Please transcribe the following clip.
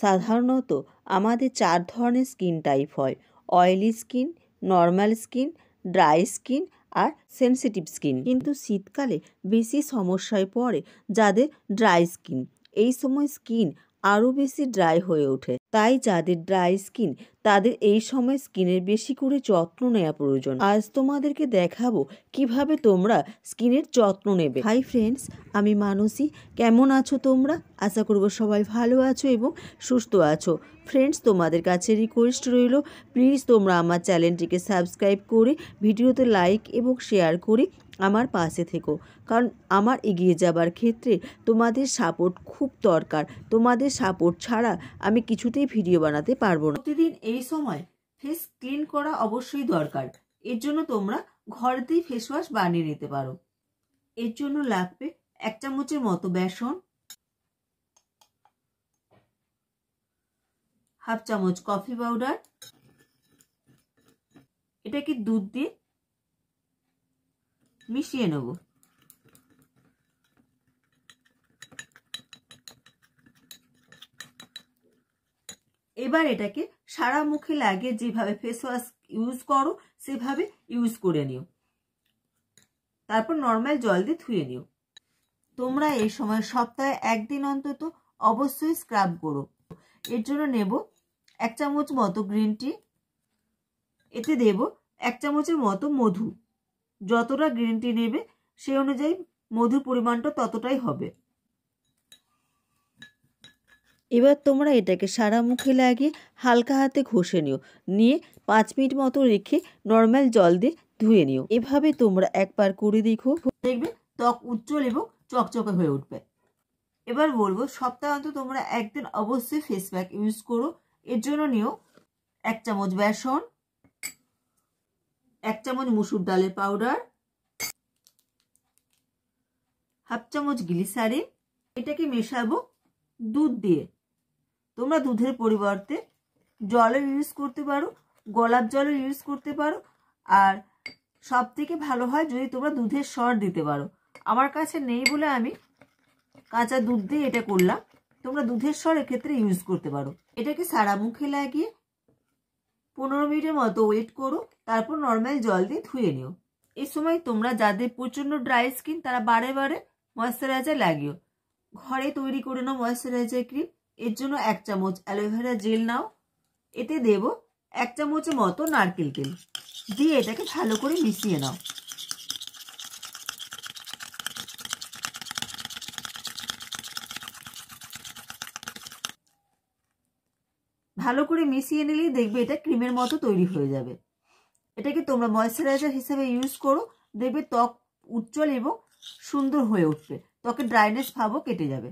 সাধারণত আমাদের 4 ধরনের স্কিন টাইপ হয়: oily skin, normal skin, dry skin আর সেনসিটিভ স্কিন। কিন্তু শীতকালে বেশি সমস্যায় পড়ে যাদের ড্রাই স্কিন। এই সময় স্কিন আরও বেশি ড্রাই হয়ে ওঠে। তাই যাদের ড্রাই স্কিন তাদের এই সময় স্কিনের বেশি করে যত্ন নেওয়া প্রয়োজন। আজ তোমাদেরকে দেখাবো কিভাবে তোমরা স্কিনের যত্ন নেবে। হাই ফ্রেন্ডস, আমি মানসী। কেমন আছো তোমরা? আশা করব সবাই ভালো আছো এবং সুস্থ আছো। ফ্রেন্ডস, তোমাদের কাছে রিকোয়েস্ট রইল, প্লিজ তোমরা আমার চ্যানেলটিকে সাবস্ক্রাইব করে ভিডিওতে লাইক এবং শেয়ার করে আমার পাশে থেকো, কারণ আমার এগিয়ে যাবার ক্ষেত্রে তোমাদের সাপোর্ট খুব দরকার। তোমাদের সাপোর্ট ছাড়া আমি কিছুতেই ভিডিও বানাতে পারবো না। প্রতিদিন এই সময় ফেস ক্লিন করা অবশ্যই দরকার। এর জন্য তোমরা ঘরেতেই ফেস ওয়াশ বানিয়ে নিতে পারো। এর জন্য লাগবে 1 চামচের মতো বেসন, 1/2 চামচ কফি পাউডার, এটাকে দুধ দিয়ে মিশিয়ে নেব। এবার এটাকে সারা মুখে লাগিয়ে যেভাবে ফেস ওয়াশ ইউজ করো সেভাবে ইউজ করে নিও। তারপর নর্মাল জল দিয়ে ধুয়ে নিও। তোমরা এই সময় সপ্তাহে 1 দিন অন্তত অবশ্যই স্ক্রাব করো। এর জন্য নেব 1 চামচ মতো গ্রিন টি, এতে দেব 1 চামচের মতো মধু। যতটা গ্রিন টি নেবে সেই অনুযায়ী মধুর পরিমাণটা ততটাই হবে। এবার তোমরা এটাকে সারা মুখে লাগিয়ে হালকা হাতে ঘষে নিও। নিয়ে 5 মিনিট মতো রেখে নর্মাল জল দিয়ে ধুয়ে নিও। এভাবে তোমরা একবার করে দেখো, দেখবে ত্বক উজ্জ্বল এবং চকচকে হয়ে উঠবে। এবার বলবো সপ্তাহে অন্তত তোমরা 1 দিন অবশ্যই ফেস প্যাক ইউজ করো। এর জন্য নিও 1 চামচ বেসন, 1 চামচ মসুর ডালের পাউডার, 1/2 চামচ গ্লিসারিন। এটাকে মেশাবো দুধ দিয়ে। তোমরা দুধের পরিবর্তে জলের ইউজ করতে পারো, গোলাপ জলের ইউজ করতে পারো, আর সব থেকে ভালো হয় যদি তোমরা দুধের সর দিতে পারো। আমার কাছে নেই বলে আমি কাঁচা দুধ দিয়ে এটা করলাম। তোমরা দুধের সর এক্ষেত্রে ইউজ করতে পারো। এটাকে সারা মুখে লাগিয়ে 15 মিনিটের মতো ওয়েট করো, তারপর নর্মাল জল দিয়ে ধুয়ে নিও। এই সময় তোমরা যাদের প্রচণ্ড ড্রাই স্কিন তারা বারে বারে ময়েশ্চারাইজার লাগিও। ঘরে তৈরি করে নাও ময়েশ্চারাইজার ক্রিম। এর জন্য 1 চামচ অ্যালোভেরা জেল নাও, এতে দেব 1 চামচের মতো নারকেল তেল দিয়ে এটাকে ভালো করে মিশিয়ে নাও। ভালো করে মিশিয়ে নিলেই দেখবে এটা ক্রিমের মতো তৈরি হয়ে যাবে। এটাকে তোমরা ময়েশ্চারাইজার হিসেবে ইউজ করো, দেখবে ত্বক উজ্জ্বল এবং সুন্দর হয়ে উঠবে, ত্বকের ড্রাইনেস ভাবও কেটে যাবে।